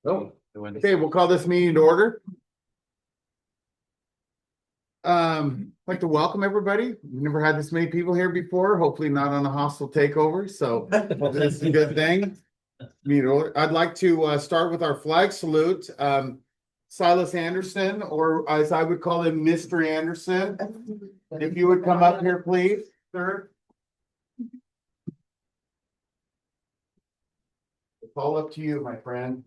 Oh, okay, we'll call this meeting to order. I'd like to welcome everybody. We've never had this many people here before, hopefully not on a hostile takeover, so this is a good thing. I'd like to start with our flag salute. Silas Anderson, or as I would call him, Mr. Anderson. If you would come up here, please, sir. It's all up to you, my friend.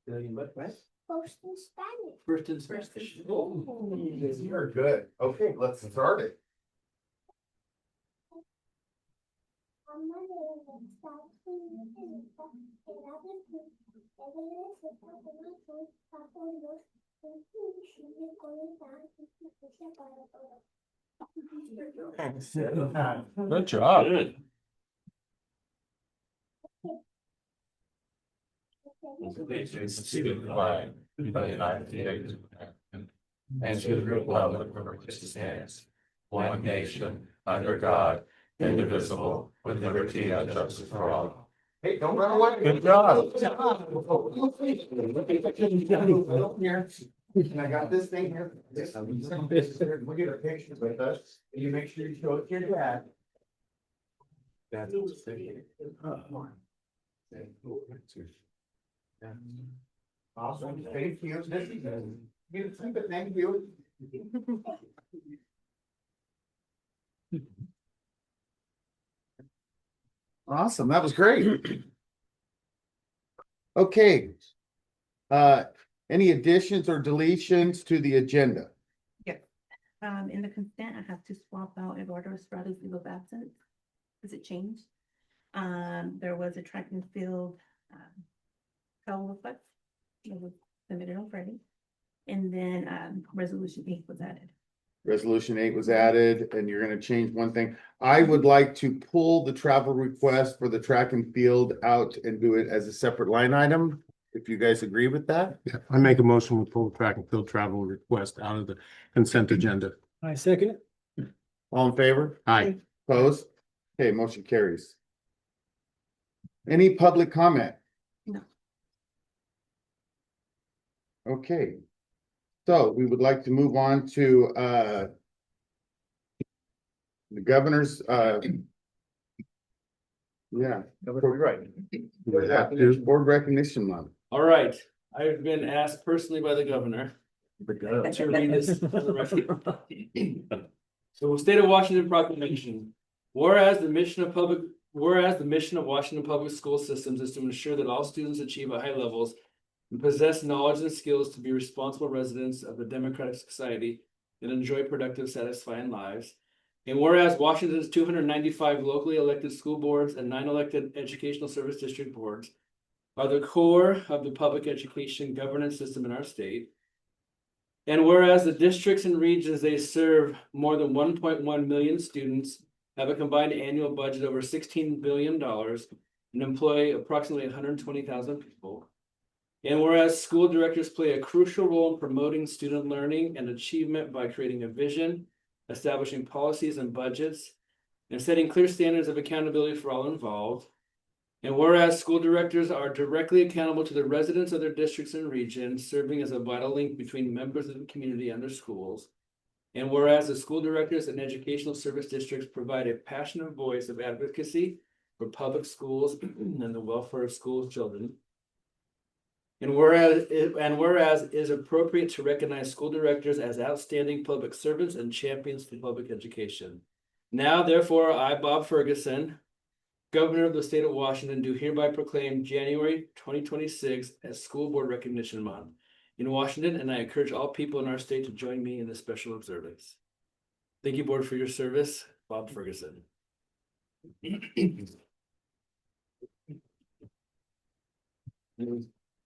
First in Spanish. First in Spanish. Oh, you are good. Okay, let's start it. Good job. Good. Allegiance to the flag of the United States of America, and to the republic for which it stands, one nation, under God, indivisible, with liberty and justice for all. Hey, don't run away. Good job. And I got this thing here. We'll get our pictures with us. And you make sure you show it to your dad. Awesome. Thank you. This is good. Thank you. Awesome. That was great. Okay. Any additions or deletions to the agenda? In the consent, I have to swap out Eduardo Estrada's leave of absence. Does it change? There was a track and field, travel request. It was submitted on Friday. And then, resolution 8 was added. Resolution 8 was added, and you're gonna change one thing. I would like to pull the travel request for the track and field out and do it as a separate line item. If you guys agree with that? Yeah, I make a motion to pull the track and field travel request out of the consent agenda. I second it. All in favor? Aye. Opposed? Okay, motion carries. Any public comment? No. Okay. So we would like to move on to the governor's yeah. Right. Board recognition month. All right, I've been asked personally by the governor to read this for the record. So, State of Washington proclamation. Whereas the mission of Washington Public School Systems is to ensure that all students achieve at high levels and possess knowledge and skills to be responsible residents of the democratic society and enjoy productive, satisfying lives. And whereas Washington's 295 locally elected school boards and 9 elected educational service district boards are the core of the public education governance system in our state. And whereas the districts and regions they serve, more than 1.1 million students, have a combined annual budget over $16 billion and employ approximately 120,000 people. And whereas school directors play a crucial role in promoting student learning and achievement by creating a vision, establishing policies and budgets, and setting clear standards of accountability for all involved. And whereas school directors are directly accountable to the residents of their districts and regions, serving as a vital link between members of the community and their schools. And whereas the school directors and educational service districts provide a passionate voice of advocacy for public schools and the welfare of school children. And whereas it is appropriate to recognize school directors as outstanding public servants and champions for public education. Now, therefore, I, Bob Ferguson, Governor of the State of Washington, do hereby proclaim January 2026 as School Board Recognition Month in Washington, and I encourage all people in our state to join me in this special observance. Thank you, Board, for your service. Bob Ferguson.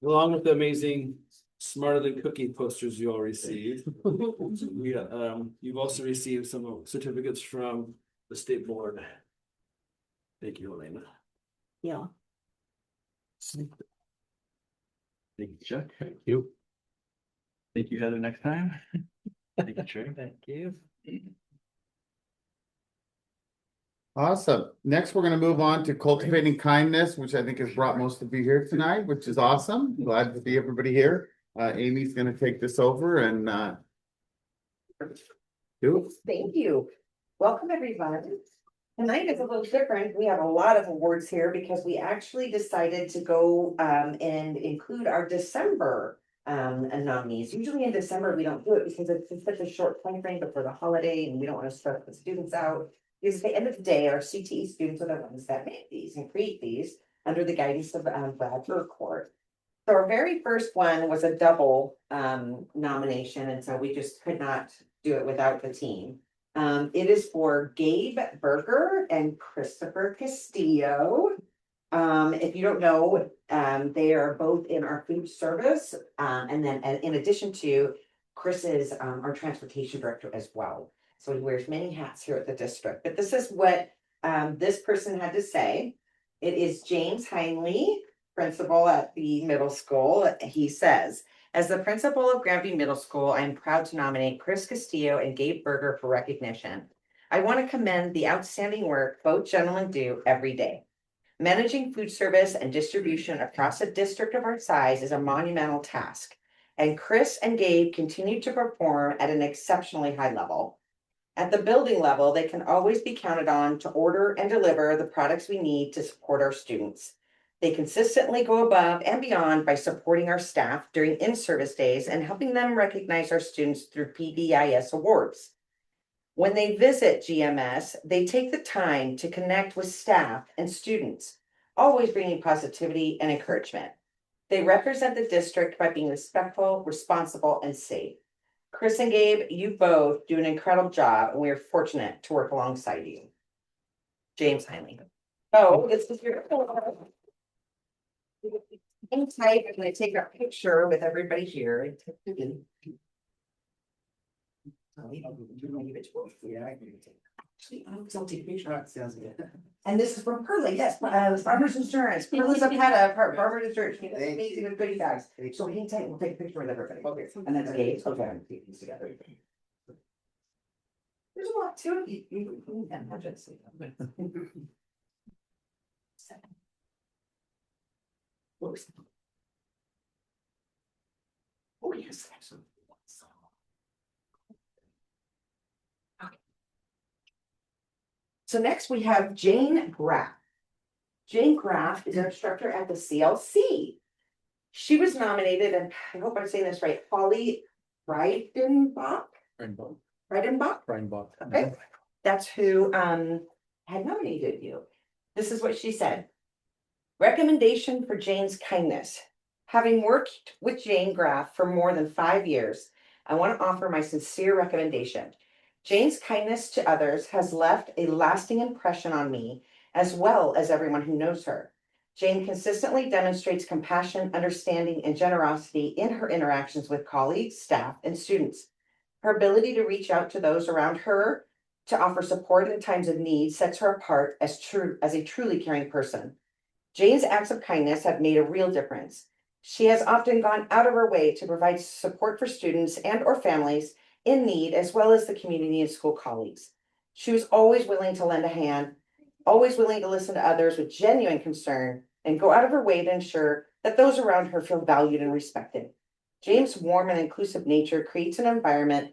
Along with the amazing Smarter Than Cookie posters you all received, you've also received some certificates from the state board. Thank you, Elena. Yeah. Thank you, Chuck. Thank you. Thank you, Heather, next time. Thank you, Trey. Thank you. Awesome. Next, we're gonna move on to cultivating kindness, which I think has brought most of you here tonight, which is awesome. Glad to see everybody here. Amy's gonna take this over and do it. Thank you. Welcome, everybody. Tonight is a little different. We have a lot of awards here because we actually decided to go and include our December nominees. Usually in December, we don't do it because it's such a short time frame before the holiday and we don't want to stress the students out. Because at the end of the day, our CTE students are the ones that make these and create these under the guidance of Brad Court. So our very first one was a double nomination, and so we just could not do it without the team. It is for Gabe Berger and Christopher Castillo. If you don't know, they are both in our food service. And then in addition to, Chris is our transportation director as well. So he wears many hats here at the district. But this is what this person had to say. It is James Heinley, principal at the middle school. He says, as the principal of Granby Middle School, I am proud to nominate Chris Castillo and Gabe Berger for recognition. I want to commend the outstanding work both gentlemen do every day. Managing food service and distribution across a district of our size is a monumental task, and Chris and Gabe continue to perform at an exceptionally high level. At the building level, they can always be counted on to order and deliver the products we need to support our students. They consistently go above and beyond by supporting our staff during in-service days and helping them recognize our students through PBIS awards. When they visit GMS, they take the time to connect with staff and students, always bringing positivity and encouragement. They represent the district by being respectful, responsible, and safe. Chris and Gabe, you both do an incredible job, and we are fortunate to work alongside you. James Heinley. Oh, this is your. Hang tight, I'm gonna take a picture with everybody here. I'll take a picture. Sounds good. And this is from Pearly, yes, Farmers Insurance, Pearly's a pet, Farmers Insurance, amazing with goodie bags. So hang tight, we'll take a picture with everybody. Okay. And that's Gabe, okay, I'm taking these together. There's a lot to it. You can imagine. Oh, yes, absolutely. Okay. So next we have Jane Graff. Jane Graff is an instructor at the CLC. She was nominated, and I hope I'm saying this right, Holly Breidenbach? Breidenbach? Okay, that's who had nominated you. This is what she said. Recommendation for Jane's kindness. Having worked with Jane Graff for more than 5 years, I want to offer my sincere recommendation. Jane's kindness to others has left a lasting impression on me, as well as everyone who knows her. Jane consistently demonstrates compassion, understanding, and generosity in her interactions with colleagues, staff, and students. Her ability to reach out to those around her to offer support in times of need sets her apart as a truly caring person. Jane's acts of kindness have made a real difference. She has often gone out of her way to provide support for students and or families in need, as well as the community and school colleagues. She was always willing to lend a hand, always willing to listen to others with genuine concern, and go out of her way to ensure that those around her feel valued and respected. Jane's warm and inclusive nature creates an environment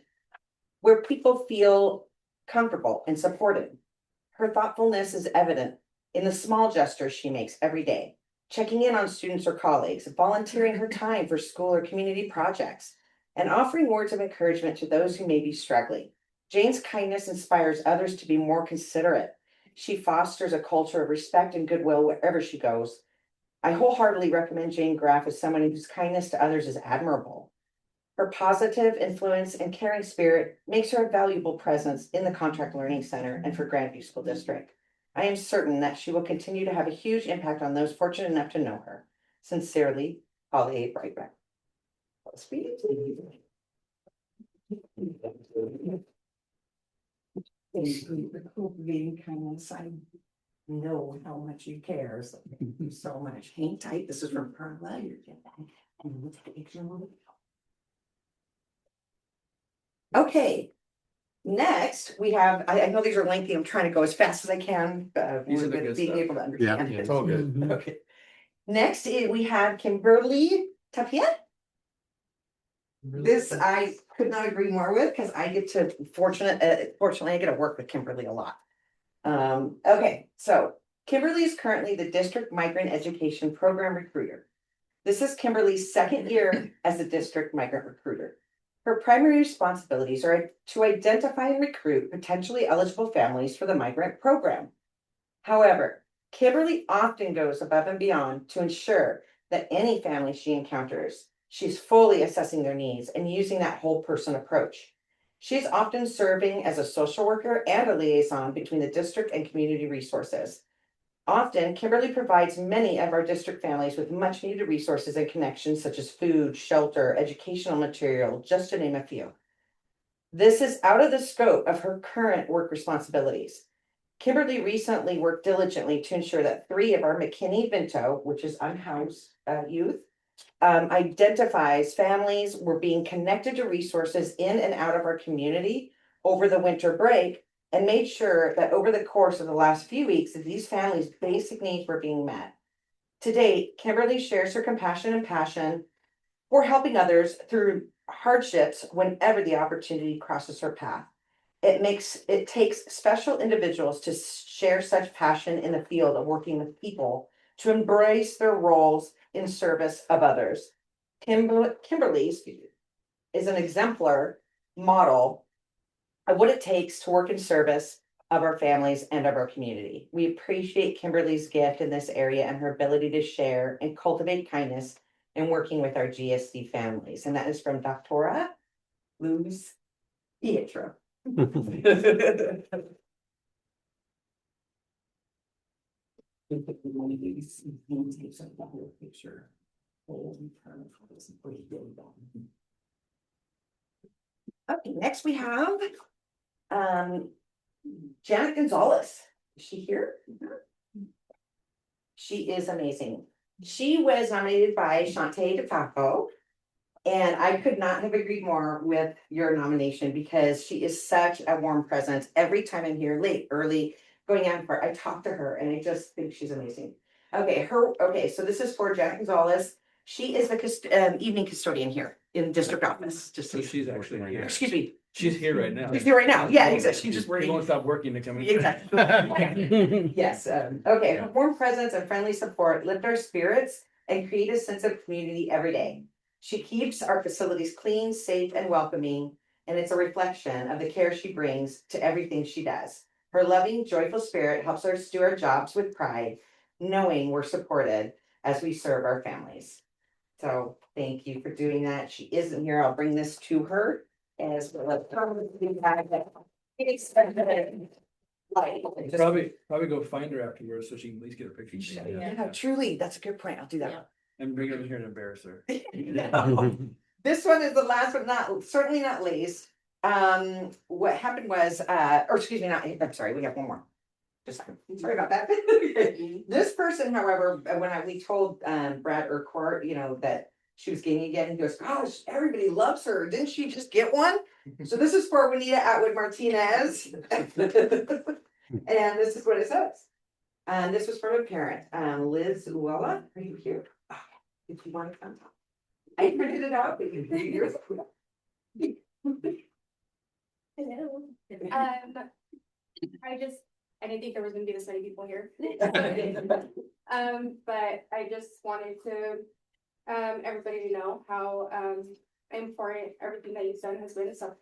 where people feel comfortable and supported. Her thoughtfulness is evident in the small gestures she makes every day, checking in on students or colleagues, volunteering her time for school or community projects, and offering words of encouragement to those who may be struggling. Jane's kindness inspires others to be more considerate. She fosters a culture of respect and goodwill wherever she goes. I wholeheartedly recommend Jane Graff as someone whose kindness to others is admirable. Her positive influence and caring spirit makes her a valuable presence in the Contract Learning Center and for Grandview School District. I am certain that she will continue to have a huge impact on those fortunate enough to know her. Sincerely, Holly A. Brightback. Being kindness, I know how much you care. So thank you so much. Hang tight. This is from Perla. And we'll take a picture. Okay. Next, we have, I know these are lengthy, I'm trying to go as fast as I can, These are the with good being stuff. able to understand. Yeah, It's all good. Okay. Next, we have Kimberly Tapia. This I could not agree more with, because I get to, fortunately, I get to work with Kimberly a lot. Okay, so Kimberly is currently the District Migrant Education Program Recruiter. This is Kimberly's second year as a district migrant recruiter. Her primary responsibilities are to identify and recruit potentially eligible families for the migrant program. However, Kimberly often goes above and beyond to ensure that any family she encounters, she's fully assessing their needs and using that whole person approach. She's often serving as a social worker and a liaison between the district and community resources. Often, Kimberly provides many of our district families with much needed resources and connections such as food, shelter, educational material, just to name a few. This is out of the scope of her current work responsibilities. Kimberly recently worked diligently to ensure that 3 of our McKinney-Vento, which is unhoused youth, identifies families were being connected to resources in and out of our community over the winter break, and made sure that over the course of the last few weeks that these families' basic needs were being met. To date, Kimberly shares her compassion and passion for helping others through hardships whenever the opportunity crosses her path. It takes special individuals to share such passion in the field of working with people to embrace their roles in service of others. Kimberly, excuse me, is an exemplar model of what it takes to work in service of our families and of our community. We appreciate Kimberly's gift in this area and her ability to share and cultivate kindness in working with our GSD families. And that is from Dr. Luz Pietro. Okay, next we have Janet Gonzalez. Is she here? She is amazing. She was nominated by Shantae DeFalco. And I could not have agreed more with your nomination because she is such a warm presence. Every time I'm here late, early, going out for, I talk to her and I just think she's amazing. Okay, so this is for Janet Gonzalez. She is the evening custodian here in the district office, just So she's actually here. excuse me. She's here right now. She's here right now. Yeah, exactly. She's just She working. won't stop working to come in. Exactly. Yes, okay, her warm presence and friendly support lift our spirits and create a sense of community every day. She keeps our facilities clean, safe, and welcoming, and it's a reflection of the care she brings to everything she does. Her loving, joyful spirit helps us do our jobs with pride, knowing we're supported as we serve our families. So thank you for doing that. She isn't here. I'll bring this to her as well. Probably go find her afterwards so she can at least get a picture. Yeah, truly, that's a good point. I'll do that. And bring her in here and embarrass her. This one is the last but not, certainly not least. What happened was, or excuse me, I'm sorry, we have one more. Just, sorry about that. This person, however, when we told Brad Urquhart, that she was getting again, he goes, gosh, everybody loves her. Didn't she just get one? So this is for Juanita Atwood Martinez. And this is what it says. And this was from a parent, Liz Uella. Are you here? If you want to come talk. I printed it out, but yours. Hello. I didn't think there was gonna be this many people here. But I just wanted to, everybody to know how, important everything that you've done has been. So,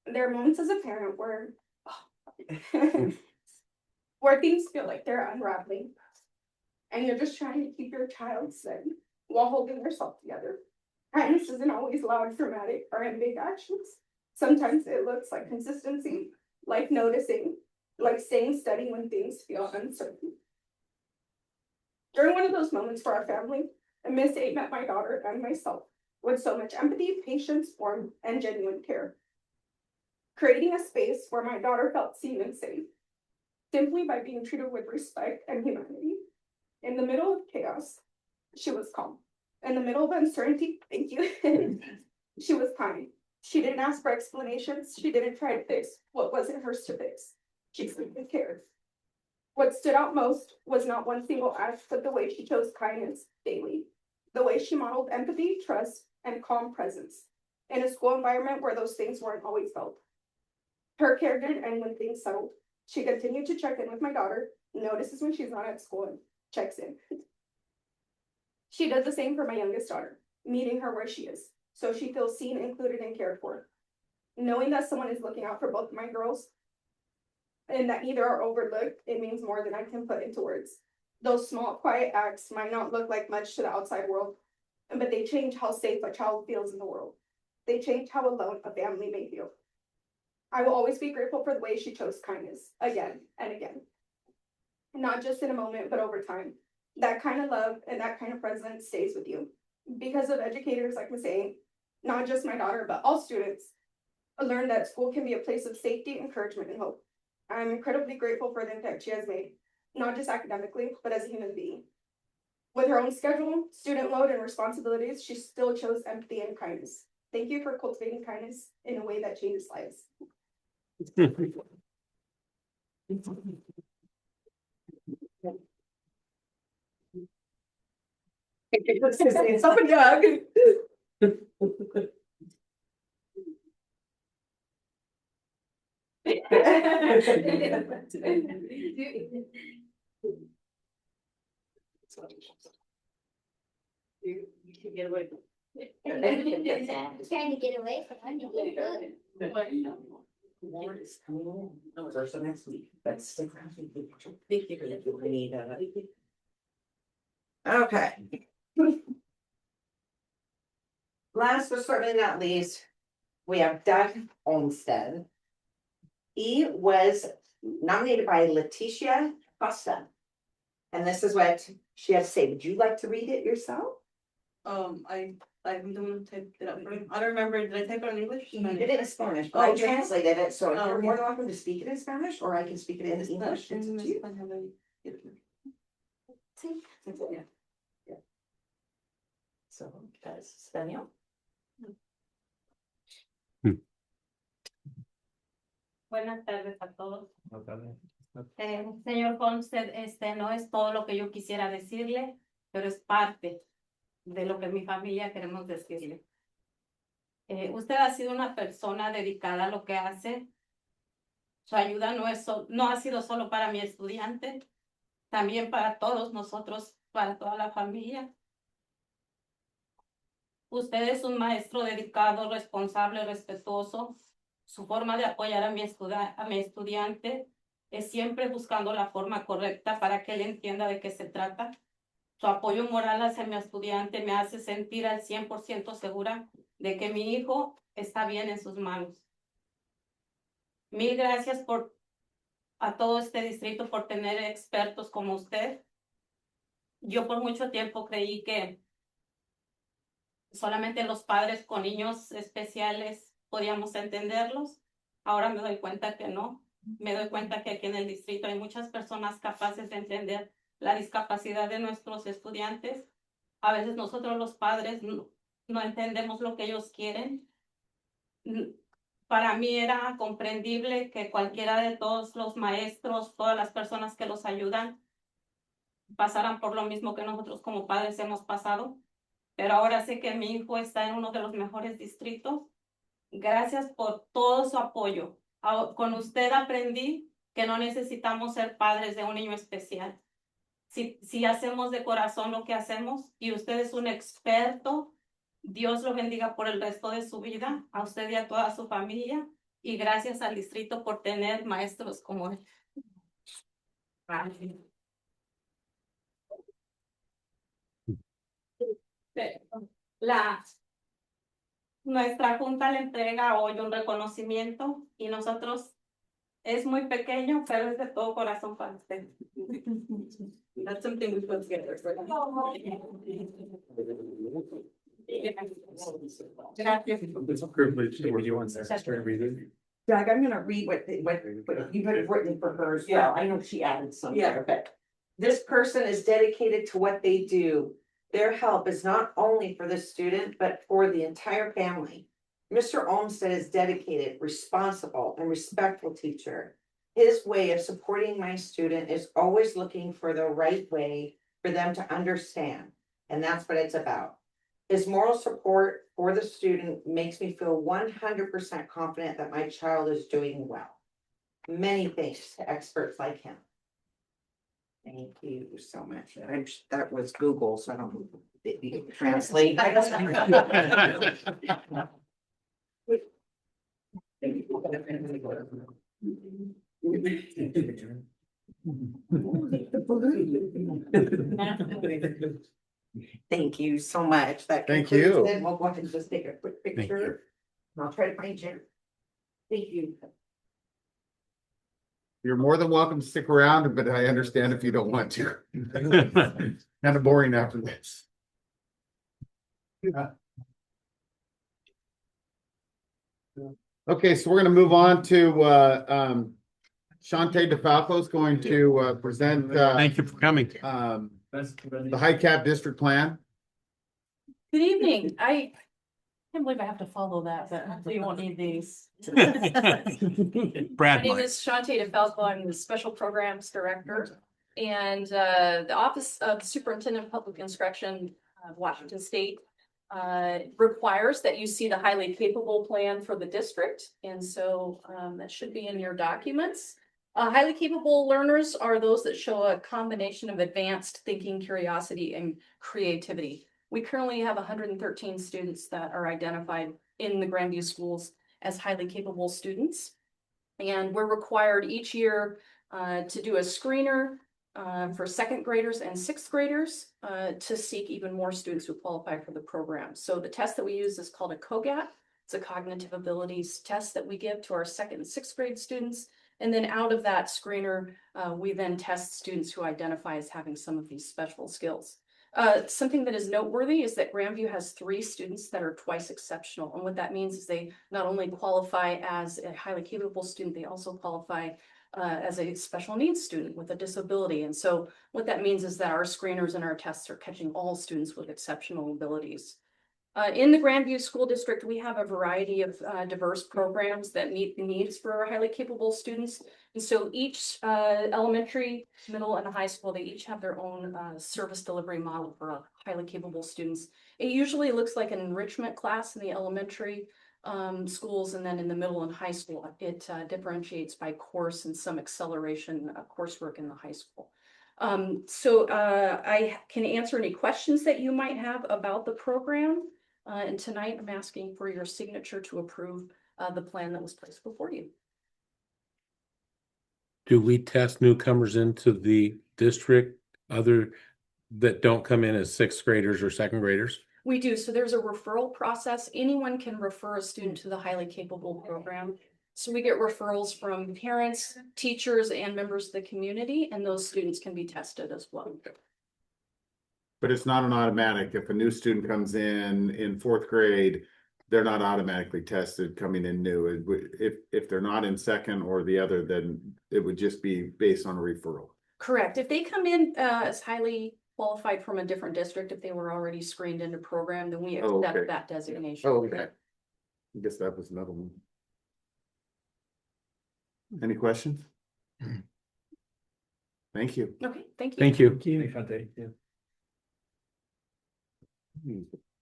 there are moments as a parent where, where things feel like they're unraveling. And you're just trying to keep your child safe while holding yourself together. Kindness isn't always loud, dramatic, or in big actions. Sometimes it looks like consistency, like noticing, like staying steady when things feel uncertain. During one of those moments for our family, Miss A met my daughter and myself with so much empathy, patience, warmth, and genuine care. Creating a space where my daughter felt seen and safe, simply by being treated with respect and humanity. In the middle of chaos, she was calm. In the middle of uncertainty, thank you, she was kind. She didn't ask for explanations. She didn't try to fix what wasn't hers to fix. She simply cared. What stood out most was not one single act, but the way she chose kindness daily. The way she modeled empathy, trust, and calm presence in a school environment where those things weren't always felt. Her care didn't end when things settled. She continued to check in with my daughter, notices when she's not at school, and checks in. She does the same for my youngest daughter, meeting her where she is, so she feels seen, included, and cared for. Knowing that someone is looking out for both my girls and that neither are overlooked, it means more than I can put into words. Those small, quiet acts might not look like much to the outside world, but they change how safe a child feels in the world. They change how alone a family may feel. I will always be grateful for the way she chose kindness again and again. Not just in a moment, but over time. That kind of love and that kind of presence stays with you. Because of educators, like I'm saying, not just my daughter, but all students, learn that school can be a place of safety, encouragement, and hope. I'm incredibly grateful for the impact she has made, not just academically, but as a human being. With her own schedule, student load, and responsibilities, she still chose empathy and kindness. Thank you for cultivating kindness in a way that changes lives. Somebody hug. You can get away. Trying to get away from it. Ward is coming in. First of next week, but stick around. Thank you. We need, Okay. Last but certainly not least, we have Doug Olmsted. He was nominated by Leticia Costa. And this is what she has to say. Would you like to read it yourself? I'm the one who typed it up for him. I don't remember, did I type it in English? You did it in Spanish, but I Okay. translated it, so Oh, you're more okay. than welcome to speak it in Spanish, or I can speak it in English. It's up to you. Sí. Yeah. Yeah. So, Daniel. Buenas tardes a todos. Señor Olmsted, no es todo lo que yo quisiera decirle, pero es parte de lo que mi familia queremos decirle. Usted ha sido una persona dedicada a lo que hace. Su ayuda no ha sido solo para mi estudiante, también para todos nosotros, para toda la familia. Usted es un maestro dedicado, responsable, respetuoso. Su forma de apoyar a mi estudiante es siempre buscando la forma correcta para que él entienda de qué se trata. Su apoyo moral hacia mi estudiante me hace sentir al 100% segura de que mi hijo está bien en sus manos. Mil gracias a todo este distrito por tener expertos como usted. Yo por mucho tiempo creí que solamente los padres con niños especiales podíamos entenderlos. Ahora me doy cuenta que no. Me doy cuenta que aquí en el distrito hay muchas personas capaces de entender la discapacidad de nuestros estudiantes. A veces nosotros los padres no entendemos lo que ellos quieren. Para mí era comprendible que cualquiera de todos los maestros, todas las personas que los ayudan, pasaran por lo mismo que nosotros como padres hemos pasado. Pero ahora sé que mi hijo está en uno de los mejores distritos. Gracias por todo su apoyo. Con usted aprendí que no necesitamos ser padres de un niño especial. Si hacemos de corazón lo que hacemos y usted es un experto, Dios lo bendiga por el resto de su vida, a usted y a toda su familia. Y gracias al distrito por tener maestros como él. Nuestra junta le entrega hoy un reconocimiento y nosotros es muy pequeño, pero es de todo corazón para usted. That's something we put together for them. Gracias. It's a privilege to you on there. Doug, I'm gonna read what you had written for her as well. I know she added something. Yeah. But this person is dedicated to what they do. Their help is not only for the student, but for the entire family. Mr. Olmsted is dedicated, responsible, and respectful teacher. His way of supporting my student is always looking for the right way for them to understand, and that's what it's about. His moral support for the student makes me feel 100% confident that my child is doing well. Many thanks to experts like him. Thank you so much. That was Google, so I don't translate. Thank you so much. That Thank concludes you. it. We'll go ahead and just take a quick you. picture. And I'll try to find Jim. Thank you. You're more than welcome to stick around, but I understand if you don't want to. Kind of boring after this. Okay, so we're gonna move on to Shante DeFalco is going to present Thank you for coming. the High Cap District Plan. Good evening. I can't believe I have to follow that, but hopefully you won't need these. Brad My name might. is Shante DeFalco. I'm the Special Programs Director. And the Office of Superintendent of Public Instruction of Washington State requires that you see the highly capable plan for the district. And so that should be in your documents. Highly capable learners are those that show a combination of advanced thinking, curiosity, and creativity. We currently have 113 students that are identified in the Grandview schools as highly capable students. And we're required each year to do a screener for second graders and sixth graders to seek even more students who qualify for the program. So the test that we use is called a COGAT. It's a cognitive abilities test that we give to our second and sixth grade students. And then out of that screener, we then test students who identify as having some of these special skills. Something that is noteworty is that Grandview has 3 students that are twice exceptional. And what that means is they not only qualify as a highly capable student, they also qualify as a special needs student with a disability. And so what that means is that our screeners and our tests are catching all students with exceptional abilities. In the Grandview School District, we have a variety of diverse programs that meet the needs for our highly capable students. And so each elementary, middle, and high school, they each have their own service delivery model for highly capable students. It usually looks like an enrichment class in the elementary schools, and then in the middle and high school, it differentiates by course and some acceleration coursework in the high school. So I can answer any questions that you might have about the program. And tonight I'm asking for your signature to approve the plan that was placed before you. Do we test newcomers into the district other that don't come in as sixth graders or second graders? We do. So there's a referral process. Anyone can refer a student to the highly capable program. So we get referrals from parents, teachers, and members of the community, and those students can be tested as well. But it's not an automatic. If a new student comes in 4th grade, they're not automatically tested coming in new. If they're not in second or the other, then it would just be based on a referral. Correct. If they come in as highly qualified from a different district, if they were already screened into program, then we Oh, accept okay. that designation. Oh, okay. I guess that was another one. Any questions? Thank you. Okay, thank you. Thank you.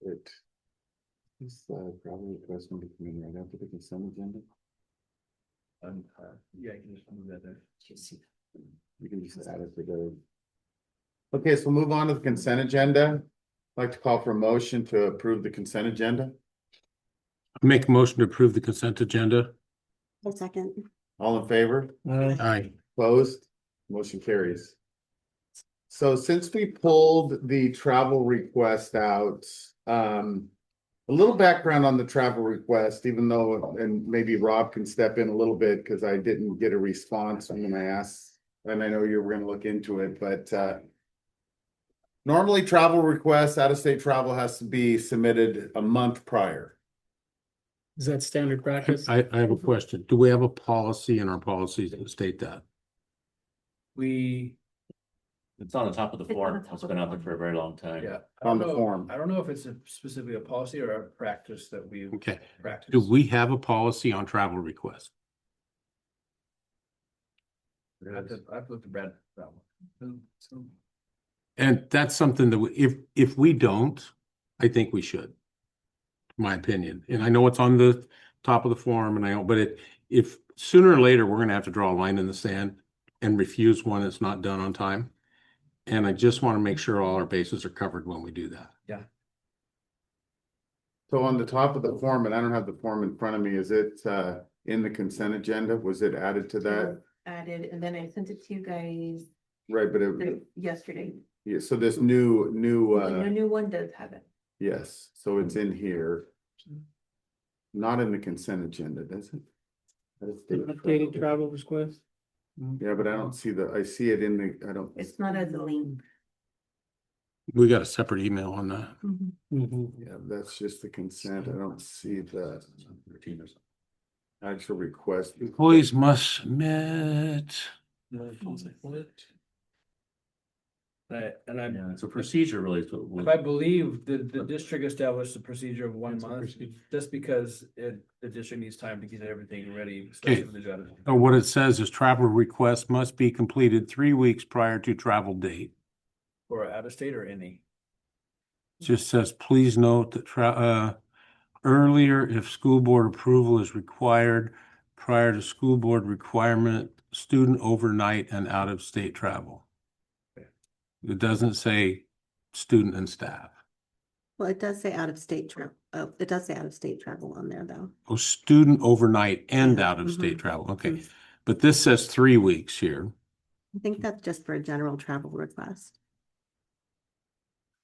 It. This probably request me to come in right after the consent agenda. Yeah, I can just move that there. You can just add it to the. Okay, so we'll move on to the consent agenda. I'd like to call for a motion to approve the consent agenda. Make a motion to approve the consent agenda. A second. All in favor? Aye. Opposed? Motion carries. So since we pulled the travel request out, a little background on the travel request, even though, and maybe Rob can step in a little bit because I didn't get a response when I asked, and I know you were going to look into it, but normally travel requests, out-of-state travel has to be submitted a month prior. Is that standard practice? I have a question. Do we have a policy in our policies that state that? We It's on the top of the It's on form. the top It's of been the out there form. for a very long time. Yeah. On the form. I don't know if it's specifically a policy or a practice that we Okay. practice. Do we have a policy on travel requests? I've looked at Brad. that one. So, And that's something that if we don't, I think we should. My opinion. And I know it's on the top of the form and I know, but if sooner or later, we're gonna have to draw a line in the sand and refuse one that's not done on time. And I just want to make sure all our bases are covered when we do that. So on the top of the form, and I don't have the form in front of me, is it in the consent agenda? Was it added to that? Added, and then I sent it to you guys Right, but it, yesterday. yeah, so this new, The new one does have it. yes, so it's in here. Not in the consent agenda, does it? Updated travel request. Yeah, but I don't see I see it in the, I don't. It's not as a link. We got a separate email on that. Yeah, that's just the consent. I don't see the actual request. Employees must submit. And I, Yeah, it's a procedure really. is what if we'll- I believe the district established a procedure of 1 month, just because the district needs time to get everything ready, especially with the judge. So what it says is travel requests must be completed 3 weeks prior to travel date. Or out of state or any. Just says, please note that earlier, if school board approval is required prior to school board requirement, student overnight and out of state travel. It doesn't say student and staff. Well, it does say out of state travel. Oh, it does say out of state travel on there though. Oh, student overnight and Yeah, out of state mhm, travel. Okay. mhm. But this says 3 weeks here. I think that's just for a general travel request.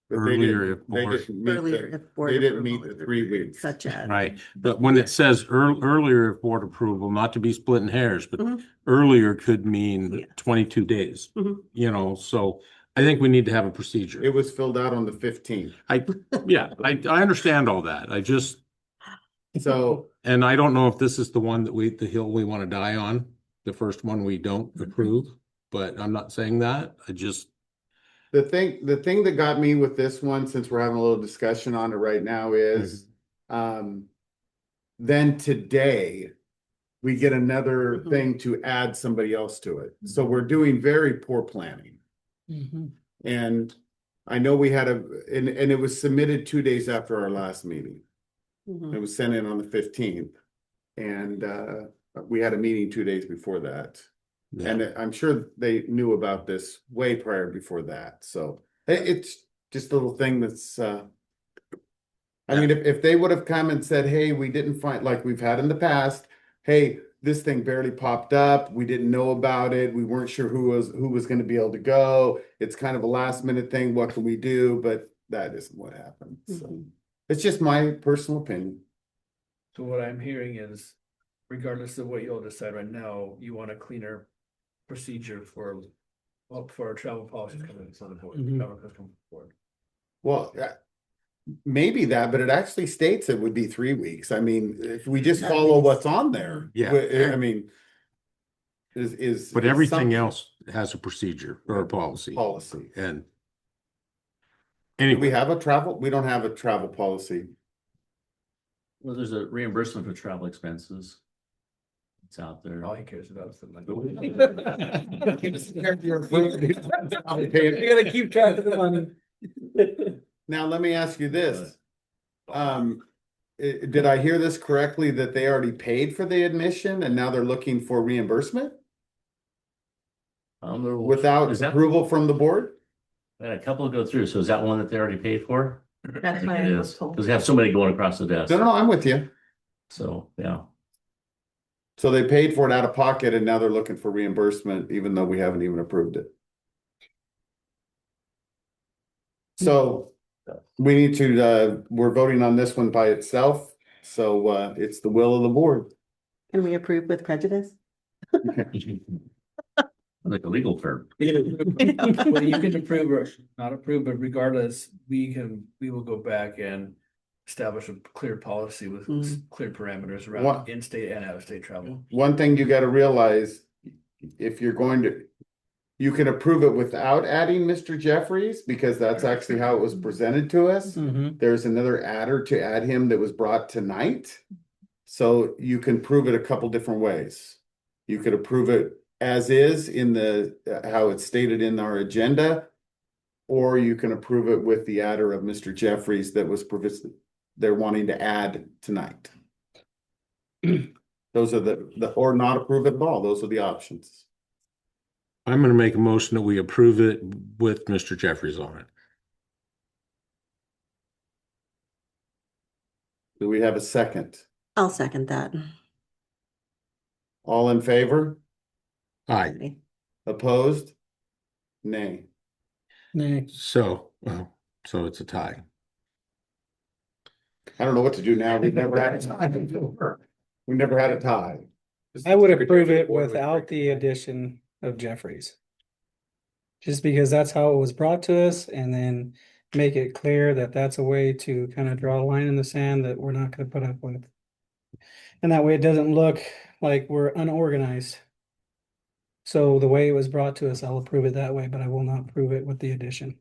But they Earlier didn't- if they board- didn't meet Earlier the- if board They didn't approval meet the is 3 weeks. Such as. Right, but when it says earlier if board approval, not to be splitting hairs, but Mhm. earlier could mean Yeah. 22 days. Mhm. You know, so I think we need to have a procedure. It was filled out on the 15th. Yeah, I understand all that. I just, So and I don't know if this is the one the hill we want to die on, the first one we don't approve, but I'm not saying that. I just, the thing that got me with this one, since we're having a little discussion on it right now, is then today we get another Mhm. thing to add somebody else to it. So we're doing very poor planning. And I know we had and it was submitted 2 days after our last meeting. Mhm. It was sent in on the 15th. And we had a meeting 2 days before that. And I'm sure they knew about this way prior before that. So it's just a little thing that's I mean, if they would have come and said, hey, we didn't find, like we've had in the past, hey, this thing barely popped up, we didn't know about it, we weren't sure who was gonna be able to go. It's kind of a last minute thing, what can we do? But that isn't what happened. So Mhm. it's just my personal opinion. So what I'm hearing is, regardless of what you'll decide right now, you want a cleaner procedure for our travel policies coming to the board. Mhm. travel requests coming forward. Well, maybe that, but it actually states it would be 3 weeks. I mean, if we just follow what's on there. Yeah. I mean. Is. but is everything some else has a procedure or a policy. Policy. And Do we anyway, have a travel? We don't have a travel policy. Well, there's a reimbursement for travel expenses. It's out there. All he cares about is the money. You gotta keep track of the money. Now, let me ask you this. Did I hear this correctly that they already paid for the admission and now they're looking for reimbursement without Is that, approval from the board? I had a couple go through, so is that one that they already paid for? That's I why think I it was is, told. because we have so many going across the desk, No, I'm with you. so, yeah. So they paid for it out of pocket and now they're looking for reimbursement, even though we haven't even approved it. So we need to, we're voting on this one by itself. So it's the will of the board. Can we approve with prejudice? Like a legal term. Well, you can approve or not approve, but regardless, we will go back and establish a clear policy with clear parameters around What- in-state and out-of-state travel. One thing you gotta realize, if you're going to, You can approve it without adding Mr. Jeffries, because that's actually how it was presented to us. Mhm. There's another adder to add him that was brought tonight. So you can prove it a couple different ways. You could approve it as is in the, how it's stated in our agenda. Or you can approve it with the adder of Mr. Jeffries that was they're wanting to add tonight. Those are or not approve it at all. Those are the options. I'm gonna make a motion that we approve it with Mr. Jeffries on it. Do we have a second? I'll second that. All in favor? Aye. Opposed? Nay. Nay. So it's a tie. I don't know what to do now. We've never had a tie before. We never had a tie. I would approve it without the addition of Jeffries. Just because that's how it was brought to us, and then make it clear that that's a way to kind of draw a line in the sand that we're not gonna put up with. And that way it doesn't look like we're unorganized. So the way it was brought to us, I'll approve it that way, but I will not approve it with the addition.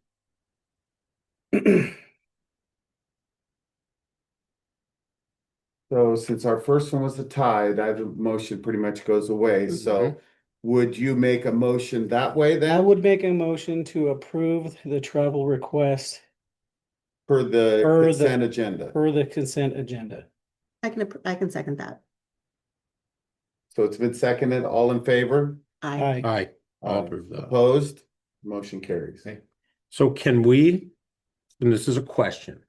So since our first one was a tie, that motion pretty much goes away. So would you make a motion that way I then? would make a motion to approve the travel request For the For the- consent agenda. per the consent agenda. I can second that. So it's been seconded. All in favor? I, Aye. I'll approve that. Opposed? Motion carries. So can we, and this is a question,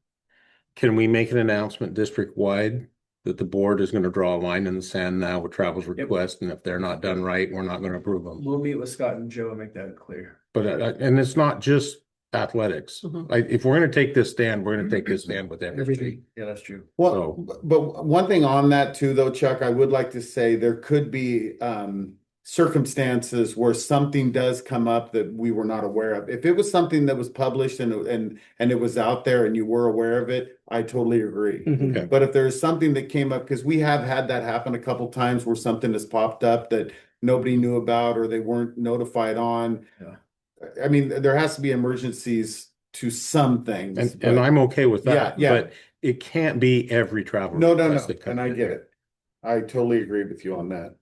can we make an announcement district-wide that the board is gonna draw a line in the sand now with travel's request, and if they're not done right, we're not gonna approve them? We'll meet with Scott and Joe and make that clear. But, and it's not just athletics. Mhm. Like, if we're gonna take this stand, we're gonna take this stand with everything. Everything. Yeah, that's true. Well, but one thing on that too, though, Chuck, I would like to say there could be circumstances where something does come up that we were not aware of. If it was something that was published and it was out there and you were aware of it, I totally agree. Mhm. Okay. But if there's something that came up, because we have had that happen a couple times where something has popped up that nobody knew about or they weren't notified on. Yeah. I mean, there has to be emergencies to some things. And but- I'm okay with that, Yeah, yeah. but it can't be every travel. No, no, request no, that comes and I in. get it. I totally agree with you on that.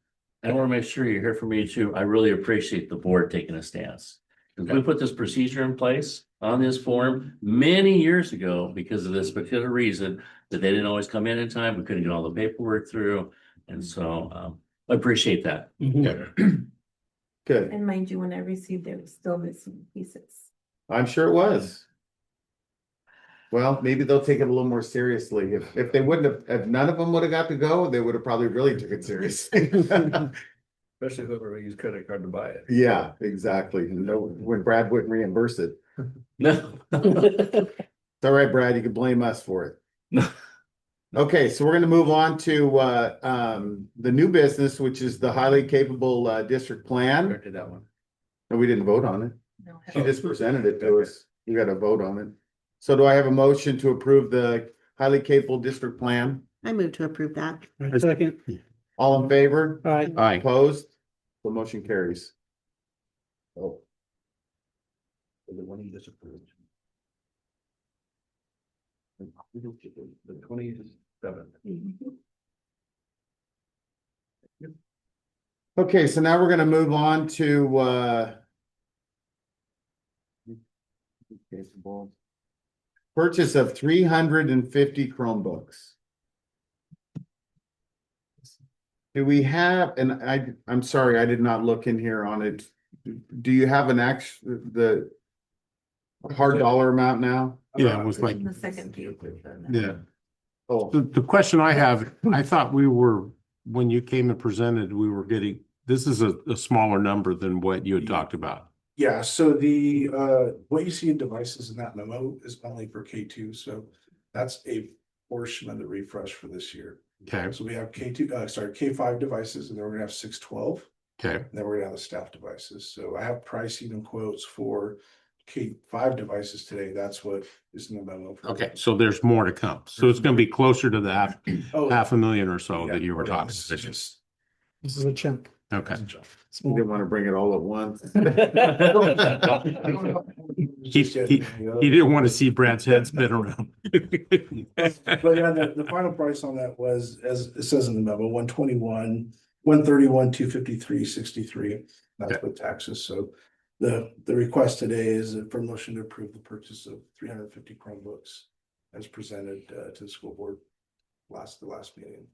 I want to make sure you hear from me too. I really appreciate the board taking a stance. Because we put this procedure in place on this form many years ago because of this particular reason that they didn't always come in time. We couldn't get all the paperwork through. And so I appreciate that. Mhm. Good. And mind you, when I received it, it was still missing pieces. I'm sure it was. Well, maybe they'll take it a little more seriously. If they wouldn't have, if none of them would have got to go, they would have probably really took it seriously. Especially whoever used credit card to buy it. Yeah, exactly. And no, when Brad wouldn't reimburse it. No. It's all right, Brad, you can blame us for it. Okay, so we're gonna move on to the new business, which is the highly capable district plan. Did that one. And we didn't vote on it. No, She just presented it to us. We got to vote on it. So do I have a motion to approve the highly capable district plan? I move to approve that. Second. All in favor? Aye. Aye. Opposed? The motion carries. Oh. The one you disapproved. The 27th. Okay, so now we're gonna move on to purchase of 350 Chromebooks. Do we have, and I'm sorry, I did not look in here on it. Do you have the hard dollar amount now? Yeah, it was like, in the second page. yeah. Oh, The question I have, I thought when you came and presented, we were getting, this is a smaller number than what you had talked about. Yeah, so the what you see in devices in that memo is only for K2, so that's a portion of the refresh for this year. Okay, So we have K5 devices, and then we're gonna have 612, okay, and then we're gonna have the staff devices. So I have pricing and quotes for K5 devices today. That's what is in the memo. for- okay. So there's more to come. So it's gonna be closer to the Oh, $500,000 or so yeah, that you were yeah, talking. this is just- This is a chunk. Okay. You didn't want to bring it all at once. He didn't want to see Brad's head spin around. But yeah, the final price on that was, as it says in the memo, 121, 131, 253, 63. That's Okay. with taxes. So the request today is for motion to approve the purchase of 350 Chromebooks as presented to the school board the last meeting.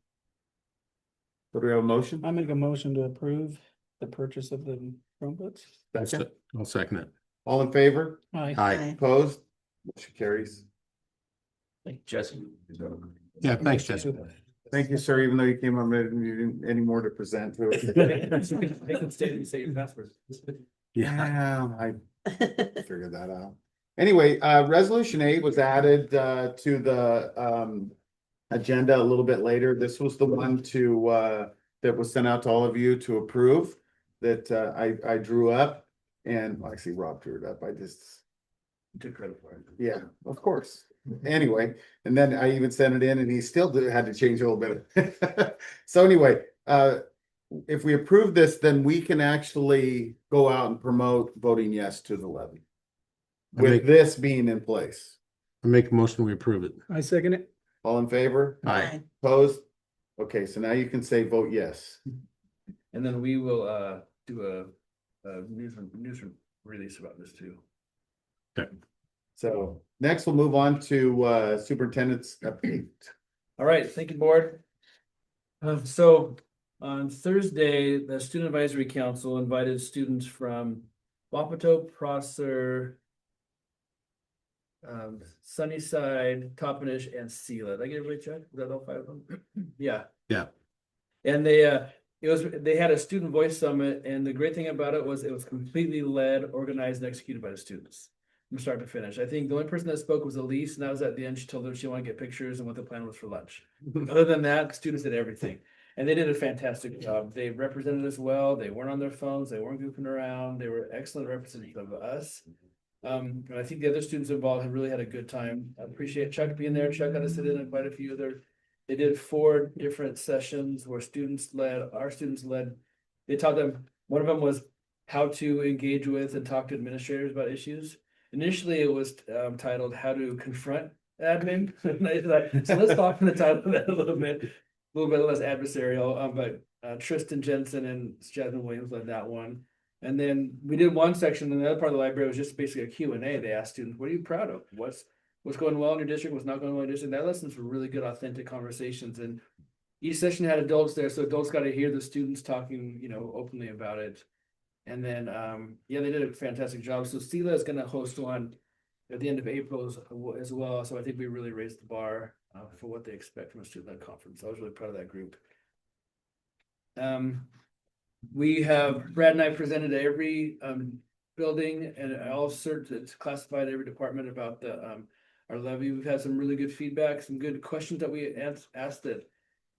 So do we have a motion? I make a motion to approve the purchase of the Chromebooks. I'll second it. All in favor? Aye. Aye. Opposed? Motion carries. Thank you, Jesse. Yeah, thanks, Jesse. Thank you, sir, even though you came up and you didn't any more to present to us. Make them stay and say your password. Yeah, I figured that out. Anyway, resolution 8 was added to the agenda a little bit later. This was the one to that was sent out to all of you to approve that I drew up, and actually Rob drew it up. I just Took credit for it. yeah, of course. Anyway, and then I even sent it in, and he still had to change a little bit. So anyway, if we approve this, then we can actually go out and promote voting yes to the levy. With this being in place. I make a motion, we approve it. I second it. All in favor? Aye. Opposed? Okay, so now you can say vote yes. And then we will do a news release about this too. So next we'll move on to superintendent's update. All right, thank you, board. So on Thursday, the Student Advisory Council invited students from Wapato, Prosser, Sunnyside, Toppenish, and Sela. Did I get everybody checked? Was that all 5 of them? Yeah. Yeah. And they had a student voice summit, and the great thing about it was completely led, organized, and executed by the students from start to finish. I think the only person that spoke was Elise, and that was at the end. She told them she wanted to get pictures and what the plan was for lunch. Other than that, the students did everything. And they did a fantastic job. They represented us well. They weren't on their phones. They weren't goofing around. They were excellent representatives of us. And I think the other students involved have really had a good time. I appreciate Chuck being there. Chuck got to sit in on quite a few other. They did 4 different sessions where our students led. They taught them, one of them was how to engage with and talk to administrators about issues. Initially, it was titled How to Confront Admin. So let's talk in the title of that a little bit less adversarial. But Tristan Jensen and Jasmine Williams led that one. And then we did one section, and the other part of the library was just basically a Q&A. They asked students, what are you proud of? What's going well in your district? What's not going well in your district? That lessons were really good, authentic conversations. And each session had adults there, so adults got to hear the students talking, openly about it. And then, they did a fantastic job. So Sela is going to host one at the end of April as well. So I think we really raised the bar for what they expect from a student-led conference. I was really proud of that group. We have, Brad and I presented to every building and all sorts, it's classified every department about our levy. We've had some really good feedback, some good questions that we asked that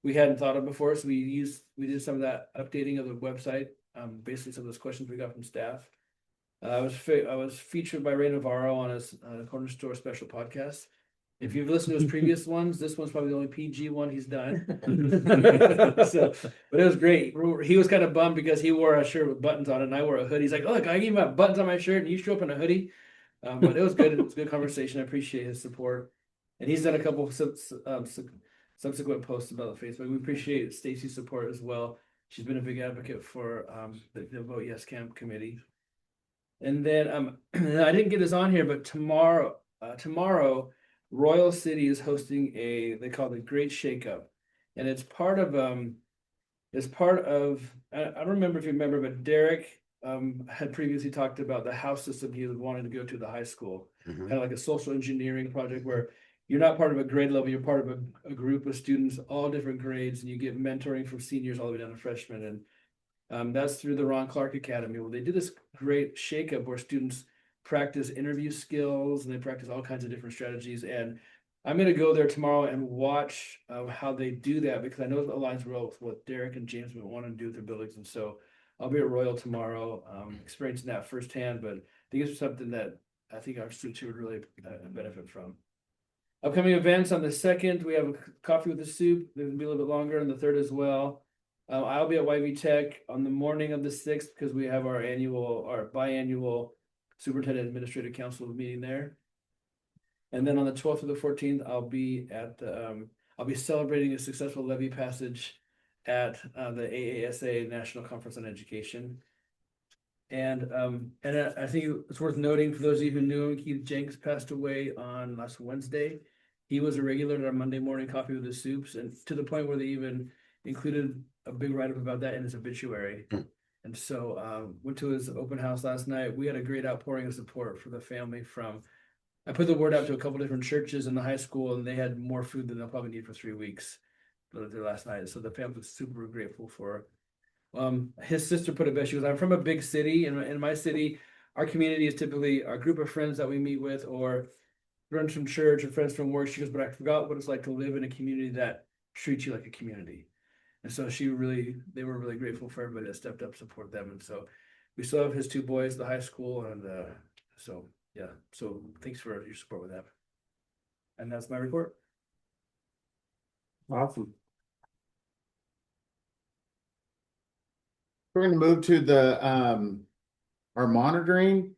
we hadn't thought of before. So we did some of that updating of the website, basically some of those questions we got from staff. I was featured by Ray Navarro on his Corner Store special podcast. If you've listened to his previous ones, this one's probably the only PG one he's done. But it was great. He was kind of bummed because he wore a shirt with buttons on it and I wore a hoodie. He's like, look, I gave him buttons on my shirt and you show up in a hoodie. But it was good. It was a good conversation. I appreciate his support. And he's done a couple of subsequent posts about the Facebook. We appreciate Stacy's support as well. She's been a big advocate for the Vote Yes Camp committee. And then I didn't get this on here, but tomorrow, Royal City is hosting they call it the Great Shakeup, and it's part of I don't remember if you remember, but Derek had previously talked about the house system he was wanting to go to the high school, kind of like a social engineering project where you're not part of a grade level, you're part of a group of students, all different grades, and you get mentoring from seniors all the way down to freshmen. And that's through the Ron Clark Academy. Well, they did this great shakeup where students practice interview skills and they practice all kinds of different strategies. And I'm going to go there tomorrow and watch how they do that, because I know it aligns well with what Derek and James want to do with their buildings. And so I'll be at Royal tomorrow, experiencing that firsthand. But I think it's something that I think our students would really benefit from. Upcoming events on the 2nd, we have a coffee with the soup. There's going to be a little bit longer, and the 3rd as well. I'll be at YV Tech on the morning of the 6th because we have our biannual Superintendent Administrative Council meeting there. And then on the 12th to the 14th, I'll be celebrating a successful levy passage at the AASA National Conference on Education. And I think it's worth noting for those of you who knew him, Keith Jenks passed away on last Wednesday. He was a regular at our Monday morning coffee with the soups, and to the point where they even included a big write-up about that in his obituary. And so went to his open house last night. We had a great outpouring of support for the family I put the word out to a couple different churches in the high school, and they had more food than they'll probably need for 3 weeks last night. So the family was super grateful for. His sister put it best. She goes, "I'm from a big city, and in my city, our community is typically a group of friends that we meet with, or friends from church or friends from work." She goes, "But I forgot what it's like to live in a community that treats you like a community." And so they were really grateful for everybody that stepped up to support them. And so we still have his 2 boys, the high school, and so yeah. So thanks for your support with that. And that's my report. Awesome. We're gonna move to the our monitoring.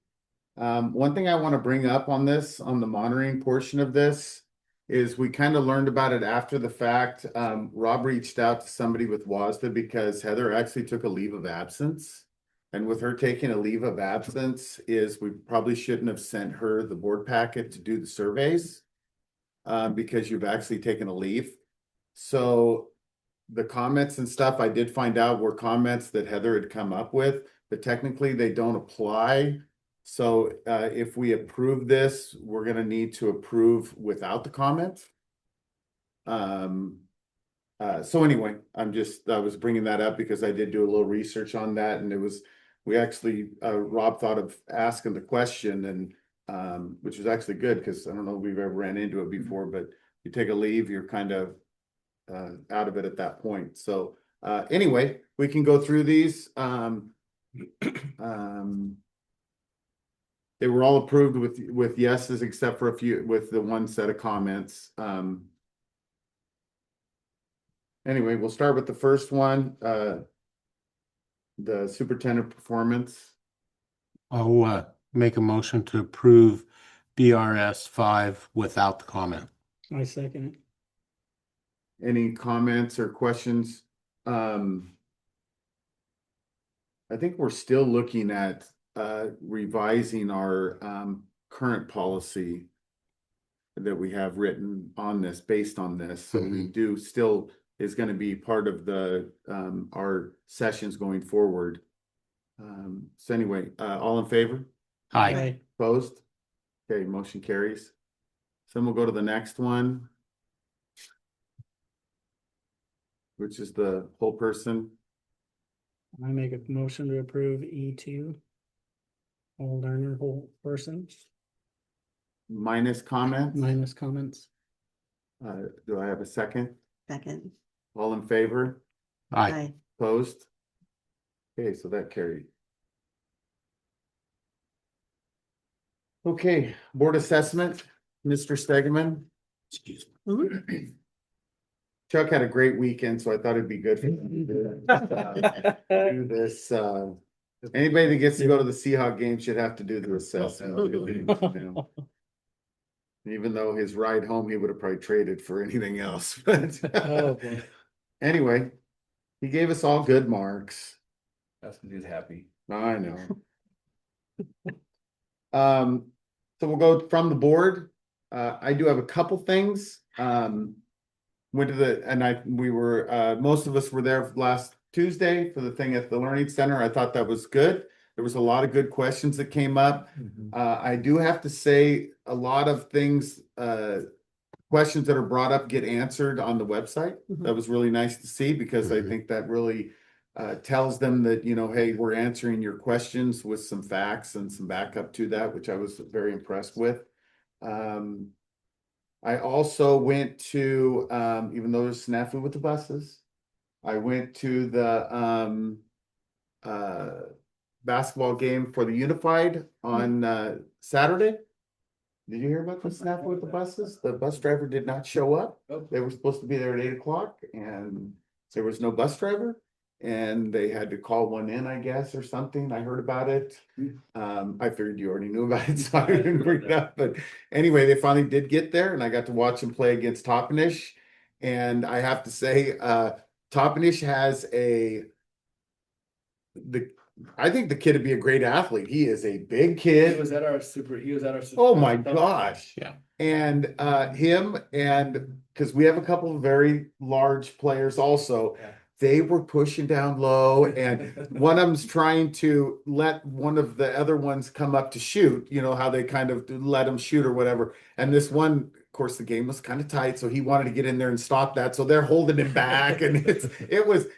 One thing I want to bring up on the monitoring portion of this is we kind of learned about it after the fact. Rob reached out to somebody with WASDA because Heather actually took a leave of absence. And with her taking a leave of absence is we probably shouldn't have sent her the board packet to do the surveys because you've actually taken a leave. So the comments and stuff I did find out were comments that Heather had come up with, but technically they don't apply. So if we approve this, we're gonna need to approve without the comments. So anyway, I was bringing that up because I did do a little research on that, and we actually, Rob thought of asking the question, and which was actually good because I don't know if we've ever ran into it before, but you take a leave, you're kind of out of it at that point. So anyway, we can go through these. They were all approved with yeses, except for a few with the one set of comments. Anyway, we'll start with the first one, the superintendent performance. I'll make a motion to approve BRS 5 without the comment. I second it. Any comments or questions? I think we're still looking at revising our current policy that we have written on this, based on this. So we do still is going to be part of the our sessions going forward. So anyway, all in favor? Aye. Opposed? Okay, motion carries. So then we'll go to the next one, which is the whole person. I make a motion to approve E2. Whole learner, whole person, Minus comments. minus comments. Do I have a second? Second. All in favor? Aye. Opposed? Okay, so that carried. Okay, board assessment, Mr. Stegeman. Excuse me. Chuck had a great weekend, so I thought it'd be good for him to do this. Anybody that gets to go to the Seahawk game should have to do the assessment. You know. Even though his ride home, he would have probably traded for anything else. Oh, boy. Anyway, he gave us all good marks. That's because he's happy. I know. So we'll go from the board. I do have a couple things. Went to most of us were there last Tuesday for the thing at the Learning Center. I thought that was good. There was a lot of good questions that came up. I do have to say a lot of things, questions that are brought up get answered on the website. That was really nice to see because I think that really tells them that, hey, we're answering your questions with some facts and some backup to that, which I was very impressed with. I also went to, even though there's snafu with the buses, I went to the basketball game for the Unified on Saturday. Did you hear about the snafu with the buses? The bus driver did not show up. They were supposed to be there at 8 o'clock and there was no bus driver. and they had to call one in, I guess, or something. I heard about it. I figured you already knew about it, so I didn't bring it up. But anyway, they finally did get there, and I got to watch them play against Toppenish. And I have to say, Toppenish has I think the kid would be a great athlete. He is a big kid. He was at our super. Oh my gosh. Yeah. And him and because we have a couple of very large players also, Yeah. they were pushing down low, and one of them's trying to let one of the other ones come up to shoot, you know, how they kind of let him shoot or whatever. And this one, of course, the game was kind of tight, so he wanted to get in there and stop that. So they're holding him back, and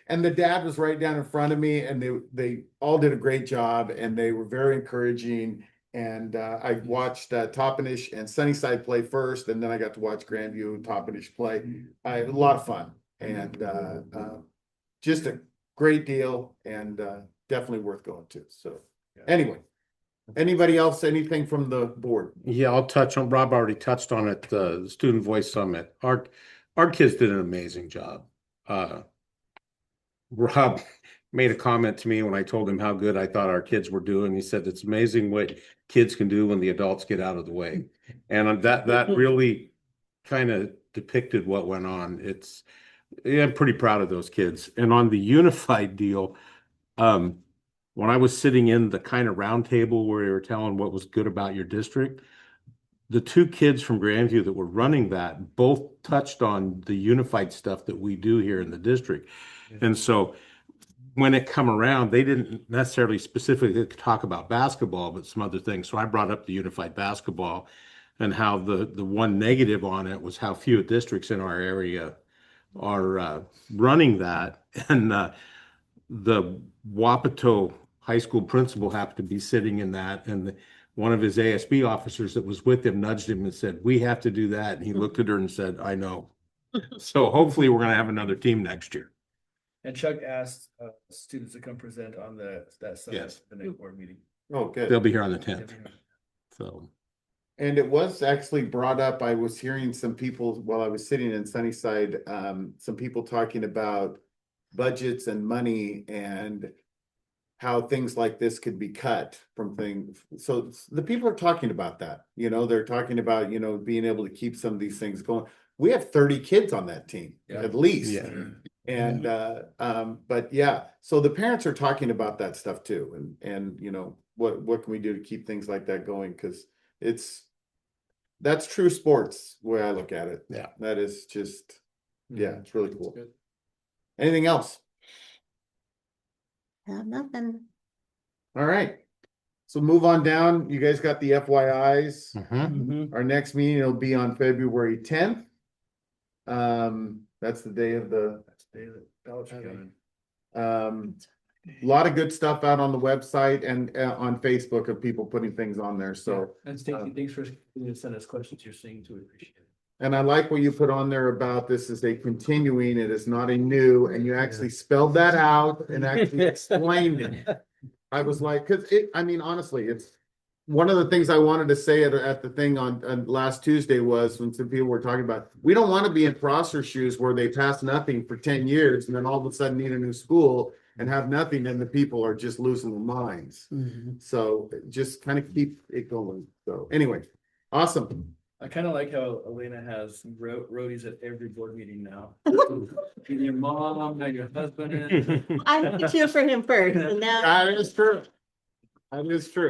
and the dad was right down in front of me, and they all did a great job, and they were very encouraging. And I watched Toppenish and Sunnyside play first, and then I got to watch Grandview and Toppenish play. A lot of fun, and just a great deal, and definitely worth going to. So anyway, anybody else, anything from the board? Yeah, I'll touch on, Rob already touched on it, the Student Voice Summit. Our kids did an amazing job. Rob made a comment to me when I told him how good I thought our kids were doing. He said, it's amazing what kids can do when the adults get out of the way. And that really kind of depicted what went on. I'm pretty proud of those kids. And on the unified deal, when I was sitting in the kind of round table where they were telling what was good about your district, the two kids from Grandview that were running that both touched on the unified stuff that we do here in the district. And so when it come around, they didn't necessarily specifically talk about basketball, but some other things. So I brought up the unified basketball and how the one negative on it was how few districts in our area are running that. And the Wapato high school principal happened to be sitting in that, and one of his ASB officers that was with him nudged him and said, we have to do that. And he looked at her and said, I know. So hopefully we're going to have another team next year. And Chuck asked students to come present on that summit, Yes. the next board meeting. Oh, good. They'll be here on the 10th. So. And it was actually brought up, I was hearing some people while I was sitting in Sunnyside, some people talking about budgets and money and how things like this could be cut from things. So the people are talking about that, you know, they're talking about, you know, being able to keep some of these things going. We have 30 kids on that team, at least. Yeah. And but yeah, so the parents are talking about that stuff too, and you know, what can we do to keep things like that going? Because that's true sports, the way I look at it. Yeah. That is just, yeah, it's really cool. Anything else? Nothing. All right. So move on down. You guys got the FYIs. Mhm. Our next meeting will be on February 10th. That's the day of the Ballots are coming. a lot of good stuff out on the website and on Facebook of people putting things on there. So, And Stacy, thanks for continuing to send us questions you're seeing too. Appreciate it. and I like what you put on there about this is a continuing, it is not a new, and you actually spelled that out and actually explained it. I was like, I mean, honestly, it's one of the things I wanted to say at the thing on last Tuesday was when some people were talking about, we don't want to be in Prosser's shoes where they pass nothing for 10 years and then all of a sudden need a new school and have nothing, and the people are just losing their minds. So just kind of keep it going. So anyway, awesome. I kind of like how Elena has roadies at every board meeting now. And your mom and your husband. I had to cheer for him first, and now. That is true. That is true.